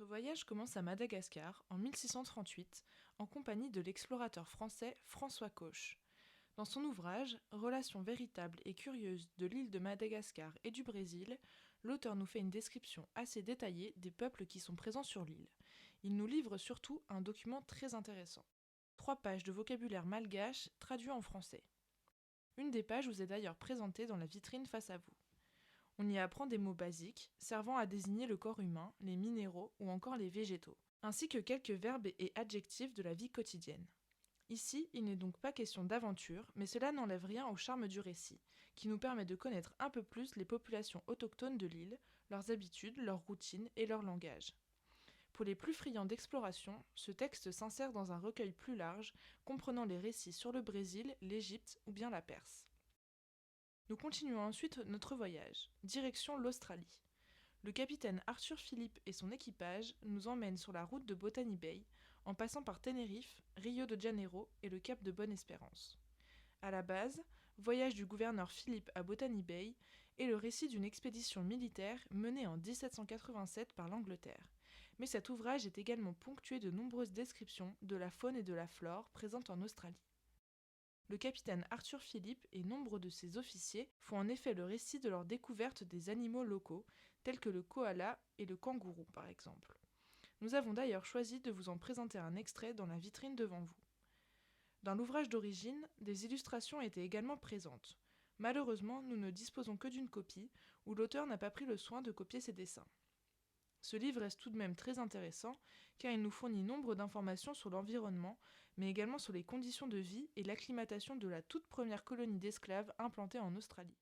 Notre voyage commence à Madagascar en 1638 en compagnie de l'explorateur français François Coche. Dans son ouvrage Relations véritables et curieuses de l'île de Madagascar et du Brésil, l'auteur nous fait une description assez détaillée des peuples qui sont présents sur l'île. Il nous livre surtout un document très intéressant. 3 pages de vocabulaire malgache traduit en français. Une des pages vous est d'ailleurs présentée dans la vitrine face à vous. On y apprend des mots basiques, servant à désigner le corps humain, les minéraux ou encore les végétaux, ainsi que quelques verbes et adjectifs de la vie quotidienne. Ici, il n'est donc pas question d'aventure, mais cela n'enlève rien au charme du récit, qui nous permet de connaître un peu plus les populations autochtones de l'île, leurs habitudes, leurs routines et leur langage. Pour les plus friands d'exploration, ce texte s'insère dans un recueil plus large, comprenant les récits sur le Brésil, l'Égypte ou bien la Perse. Nous continuons ensuite notre voyage, direction l'Australie. Le capitaine Arthur Phillip et son équipage nous emmènent sur la route de Botany Bay, en passant par Tenerife, Rio de Janeiro et le cap de Bonne-Espérance. À la base, voyage du gouverneur Phillip à Botany Bay est le récit d'une expédition militaire menée en 1787 par l'Angleterre. Mais cet ouvrage est également ponctué de nombreuses descriptions de la faune et de la flore présentes en Australie. Le capitaine Arthur Phillip et nombre de ses officiers font en effet le récit de leur découverte des animaux locaux, tels que le koala et le kangourou par exemple. Nous avons d'ailleurs choisi de vous en présenter un extrait dans la vitrine devant vous. Dans l'ouvrage d'origine, des illustrations étaient également présentes. Malheureusement, nous ne disposons que d'une copie, où l'auteur n'a pas pris le soin de copier ses dessins. Ce livre reste tout de même très intéressant, car il nous fournit nombre d'informations sur l'environnement, mais également sur les conditions de vie et l'acclimatation de la toute première colonie d'esclaves implantée en Australie.